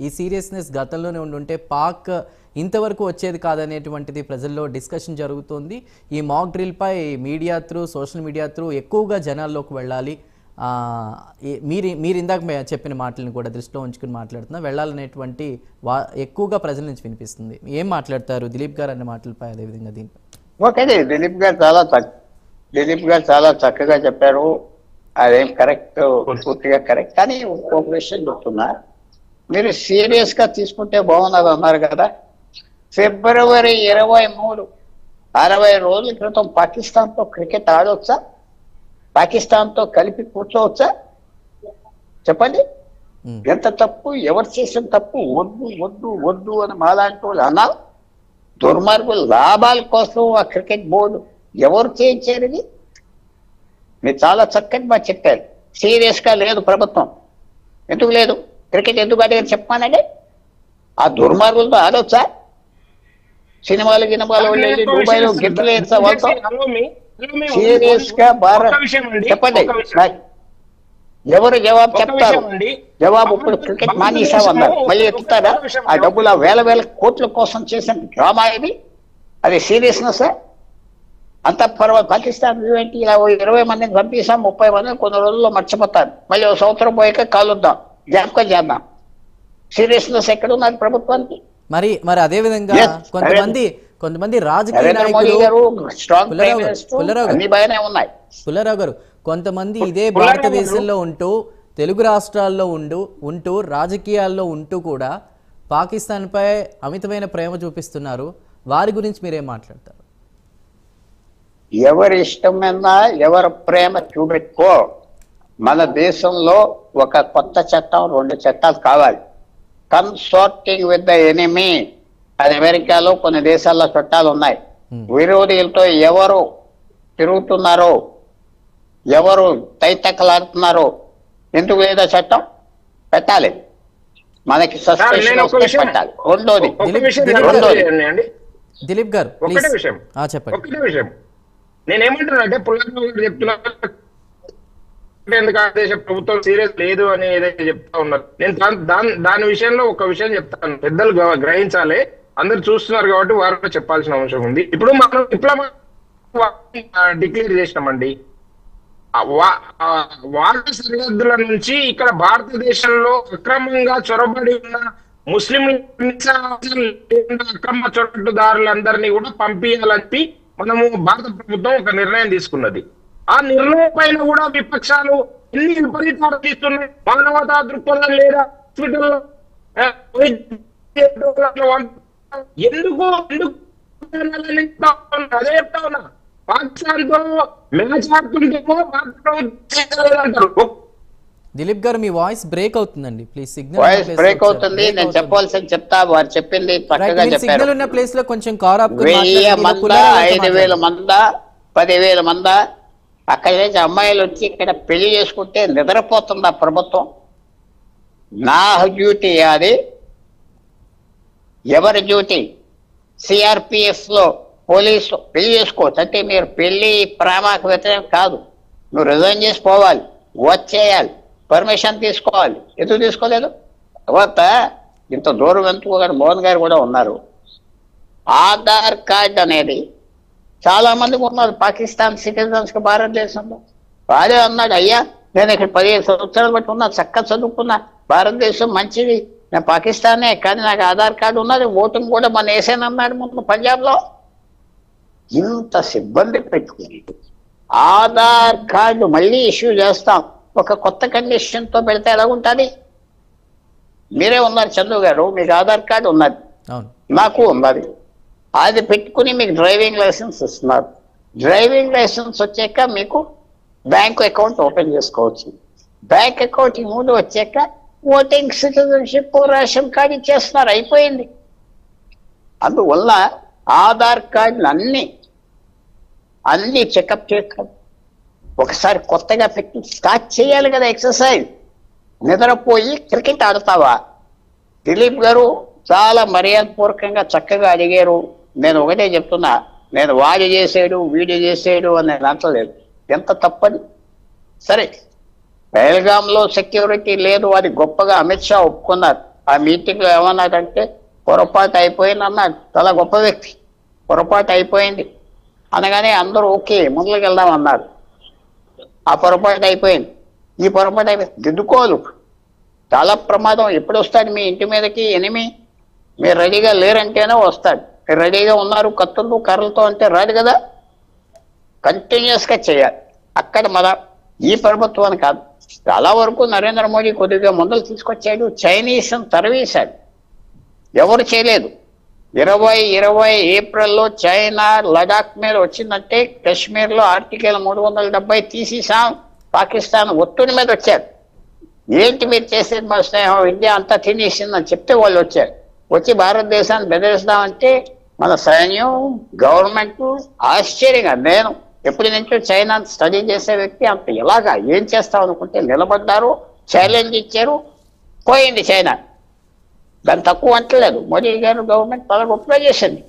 ఈ సీరియస్నెస్ గతంలోనే ఉండుంటే పాక్ ఇంతవరకు వచ్చేది కాదనేటువంటిది ప్రజల్లో డిస్కషన్ జరుగుతోంది. ఈ మాక్ డ్రిల్పై media through, social media through ఎక్కువగా జనాల్లోకి వెళ్ళాలి. మీరు ఇందాక చెప్పిన మాటలను కూడా దృష్టిలో ఉంచుకుని మాట్లాడుతున్నా, వెళ్ళాలనేటువంటి ఎక్కువగా ప్రజల నుంచి వినిపిస్తుంది. ఏం మాట్లాడతారు దిలీప్ గారు అనే మాటలపై, అదేవిధంగా దీనిపై? ఓకే, దిలీప్ గారు చాలా చక్కగా చెప్పారు. అదేం కరెక్ట్, పూర్తిగా కరెక్ట్. కానీ ఒక విషయం చెప్తున్నా, మీరు సీరియస్ గా తీసుకుంటే బాగున్నది అన్నారు కదా. ఫిబ్రవరి 23, 60 రోజుల క్రితం పాకిస్తాన్తో క్రికెట్ ఆడవచ్చా? పాకిస్తాన్తో కలిపి కూర్చోవచ్చా? చెప్పండి. ఎంత తప్పు, ఎవరు చేసిన తప్పు? వద్దు వద్దు వద్దు అని మాలాంటి వాళ్ళు అన్నారు. దుర్మార్గులు లాభాల కోసం ఆ క్రికెట్ బోర్డు ఎవరు చేయించారు? ఇది మీరు చాలా చక్కటి బాగా చెప్పారు. సీరియస్ గా లేదు ప్రభుత్వం. ఎందుకు లేదు? క్రికెట్ ఎందుకు అడిగారు చెప్పానండి. ఆ దుర్మార్గులతో ఆడొచ్చా? సినిమాలు వెళ్ళి దుబాయ్లో గిఫ్ట్లు వేస్తా వాళ్ళతో సీరియస్ గా భారత్ చెప్పండి. ఎవరు జవాబు చెప్తారు? జవాబు ఇప్పుడు క్రికెట్ మానేసామన్నారు, మళ్ళీ ఎత్తుతారా? ఆ డబ్బులు ఆ వేల కోట్ల కోసం చేసిన డ్రామా ఇది. అది సీరియస్నెస్ అంత పర్వాలేదు. పాకిస్తాన్ ఏంటి, ఇలా 20 మందిని పంపిస్తాం, 30 మందిని కొన్ని రోజుల్లో మర్చిపోతారు, మళ్ళీ ఒక సంవత్సరం పోయాక కాలుద్దాం, జ్ఞాపకం చేద్దాం. సీరియస్నెస్ ఎక్కడ ఉన్నది ప్రభుత్వానికి? మరి అదే విధంగా కొంతమంది రాజకీయ నాయకులు, పుల్లారావు గారు, కొంతమంది ఇదే భారతదేశంలో ఉంటూ, తెలుగు రాష్ట్రాల్లో ఉంటూ రాజకీయాల్లో ఉంటూ కూడా పాకిస్తాన్పై అమితమైన ప్రేమ చూపిస్తున్నారు. వారి గురించి మీరేం మాట్లాడతారు? ఎవరి ఇష్టం మీద ఎవరి ప్రేమ చూపెట్టుకో. మన దేశంలో ఒక కొత్త చట్టం, 2 చట్టాలు కావాలి. కన్సార్టింగ్ విత్ ద ఎనిమీ అది అమెరికాలో కొన్ని దేశాల్లో చట్టాలు ఉన్నాయి. విరోధులతో ఎవరు తిరుగుతున్నారో, ఎవరు తైతక్కలాడుతున్నారో, ఎందుకు లేదా చట్టం పెట్టాలి. మనకి సస్పెన్షన్ పెట్టాలి. రెండోది దిలీప్ గారు చెప్పండి. నేనేమంటున్నా పుల్లారావు గారు చెప్తున్నా, ఎందుకు ఆ దేశ ప్రభుత్వం సీరియస్ లేదు అని ఏదైతే చెప్తా ఉన్నారు, నేను దాని విషయంలో ఒక విషయం చెప్తాను. పెద్దలు గ్రహించాలి, అందరు చూస్తున్నారు కాబట్టి వారు చెప్పాల్సిన అవసరం ఉంది. ఇప్పుడు మనం డిక్లేర్ చేసినామండి. వాళ్ళ సరిహద్దుల నుంచి ఇక్కడ భారతదేశంలో అక్రమంగా చొరబడి ఉన్న ముస్లిం అక్రమ చొరబాటుదారులందరినీ కూడా పంపించాలని మనము భారత ప్రభుత్వం ఒక నిర్ణయం తీసుకున్నది. ఆ నిర్ణయం పైన కూడా విపక్షాలు ఎన్ని విపరీతాలు తీస్తున్నాయి. మానవతా దృక్పథం లేదా హాస్పిటల్లో ఎందుకు అదే చెప్తా ఉన్నా. పాకిస్తాన్ తో మ్యాచ్ ఆడుతుంటేమో భారత ప్రభుత్వం. దిలీప్ గారు, మీ వాయిస్ బ్రేక్ అవుతుందండి, ప్లీజ్. సిగ్నల్ వాయిస్ బ్రేక్ అవుతుంది. నేను చెప్పాల్సింది చెప్తా, వారు చెప్పింది చక్కగా చెప్పారు. సిగ్నల్ ఉన్న ప్లేస్ లో కొంచెం కార్ ఆప్. 1000 మందా, 5000 మందా, 10,000 మందా అక్కడి నుంచి అమ్మాయిలు వచ్చి ఇక్కడ పెళ్లి చేసుకుంటే నిద్రపోతుంది ఆ ప్రభుత్వం. నా డ్యూటీ అది. ఎవరి డ్యూటీ? సిఆర్పిఎఫ్ లో పోలీసు పెళ్లి చేసుకోవచ్చు. అంటే మీరు పెళ్లి ప్రేమకు వ్యతిరేకం కాదు. నువ్వు రిజైన్ చేసి పోవాలి, వచ్చేయాలి, పర్మిషన్ తీసుకోవాలి. ఎందుకు తీసుకోలేదు? తర్వాత ఇంత దూరం ఎందుకు? మోహన్ గారు కూడా ఉన్నారు. ఆధార్ కార్డ్ అనేది చాలా మందికి ఉన్నారు పాకిస్తాన్ సిటిజన్స్ కి భారతదేశంలో. వాడే అన్నాడు, అయ్యా నేను ఇక్కడ 15 సంవత్సరాలు బట్టి ఉన్నా, చక్కగా చదువుకున్నా, భారతదేశం మంచిది, నేను పాకిస్తానే, కానీ నాకు ఆధార్ కార్డు ఉన్నది, ఓటింగ్ కూడా మన వేసానన్నాడు ముందు పంజాబ్ లో. ఇంత సిబ్బంది పెట్టుకుని ఆధార్ కార్డు మళ్ళీ ఇష్యూ చేస్తాం ఒక కొత్త కండిషన్ తో పెడితే ఎలా ఉంటుంది? మీరే ఉన్నారు చంద్రు గారు, మీకు ఆధార్ కార్డు ఉన్నది, నాకు ఉన్నది. అది పెట్టుకుని మీకు డ్రైవింగ్ లైసెన్స్ ఇస్తున్నారు. డ్రైవింగ్ లైసెన్స్ వచ్చాక మీకు బ్యాంక్ అకౌంట్ ఓపెన్ చేసుకోవచ్చు. బ్యాంక్ అకౌంట్ ముందు వచ్చాక ఓటింగ్, సిటిజన్షిప్, రేషన్ కార్డు ఇచ్చేస్తున్నారు, అయిపోయింది. అందువల్ల ఆధార్ కార్డులు అన్ని చెకప్ చేస్తాం. ఒకసారి కొత్తగా పెట్టి స్టార్ట్ చేయాలి కదా ఎక్సర్సైజ్. నిద్రపోయి క్రికెట్ ఆడతావా? దిలీప్ గారు చాలా మర్యాదపూర్వకంగా చక్కగా అడిగారు. నేను ఒకటే చెప్తున్నా, నేను వాడు చేసాడు వీడు చేసాడు అని నేను అంటలేదు. ఎంత తప్పని. సరే, బెల్గాంలో సెక్యూరిటీ లేదు, అది గొప్పగా అమిత్ షా ఒప్పుకున్నారు. ఆ మీటింగ్ లో ఏమన్నాడంటే పొరపాటు అయిపోయింది అన్నాడు. చాలా గొప్ప వ్యక్తి. పొరపాటు అయిపోయింది అనగానే అందరూ ఓకే ముందుకు వెళ్దాం అన్నారు. ఆ పొరపాటు అయిపోయింది, ఈ పొరపాటు అయిపోయింది, దిద్దుకోలు. చాలా ప్రమాదం. ఎప్పుడు వస్తాడు మీ ఇంటి మీదకి ఎనిమి? మీరు రెడీగా లేరంటేనే వస్తాడు. మీరు రెడీగా ఉన్నారు కత్తులు కర్రలతో అంటే రాదు కదా. కంటిన్యూస్ గా చేయాలి. అక్కడ మన ఈ ప్రభుత్వాన్ని కాదు, చాలా వరకు నరేంద్ర మోడీ కొద్దిగా ముందలు తీసుకొచ్చాడు. చైనీస్ తరివేశాడు, ఎవరు చేయలేదు. 2020 ఏప్రిల్లో చైనా లడాక్ మీద వచ్చిందంటే కశ్మీర్లో ఆర్టికల్ 370 తీసేసాం. పాకిస్తాన్ ఒత్తిడి మీద వచ్చారు. ఏంటి మీరు చేసేది మా స్నేహం, ఇండియా అంతా తినేసిందని చెప్తే వాళ్ళు వచ్చారు. వచ్చి భారతదేశాన్ని బెదిరిస్తామంటే మన సైన్యం గవర్నమెంట్ ఆశ్చర్యంగా, నేను ఎప్పటి నుంచో చైనా స్టడీ చేసే వ్యక్తి, అంత ఎలాగా ఏం చేస్తాం అనుకుంటే నిలబడ్డారు, ఛాలెంజ్ ఇచ్చారు, పోయింది చైనా. దాన్ని తక్కువ అంటలేదు. మోడీ గారు గవర్నమెంట్ చాలా గొప్పగా చేసింది.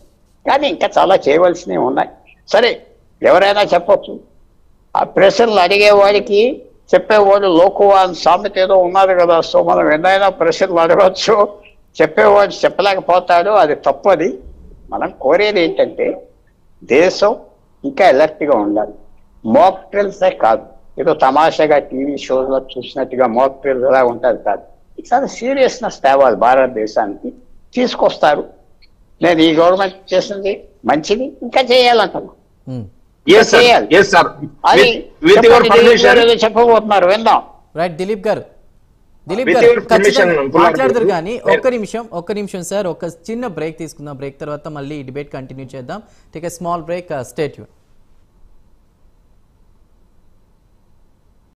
కానీ ఇంకా చాలా చేయవలసినవి ఉన్నాయి. సరే ఎవరైనా చెప్పొచ్చు, ఆ ప్రశ్నలు అడిగేవాడికి చెప్పేవాడు లోకువాన్ సామెత ఏదో ఉన్నారు కదా. సో మనం ఎన్నైనా ప్రశ్నలు అడగవచ్చు, చెప్పేవాడు చెప్పలేకపోతాడు, అది తప్పది. మనం కోరేది ఏంటంటే దేశం ఇంకా అలర్ట్గా ఉండాలి. మాక్ డ్రిల్సే కాదు, ఏదో తమాషాగా టీవీ షోలో చూసినట్టుగా మాక్ డ్రిల్స్ ఎలా ఉంటుంది కాదు. చాలా సీరియస్నెస్ తేవాలి భారతదేశానికి. తీసుకొస్తారు. నేను ఈ గవర్నమెంట్ చేసింది మంచిది, ఇంకా చేయాలంటాను. చేయాలి. అది చెప్పబోతున్నారు, విందాం. రైట్ దిలీప్ గారు, మాట్లాడతారు కానీ ఒక్క నిమిషం సార్, ఒక చిన్న బ్రేక్ తీసుకుందాం. బ్రేక్ తర్వాత మళ్ళీ డిబేట్ కంటిన్యూ చేద్దాం. Take a small break, stay tune.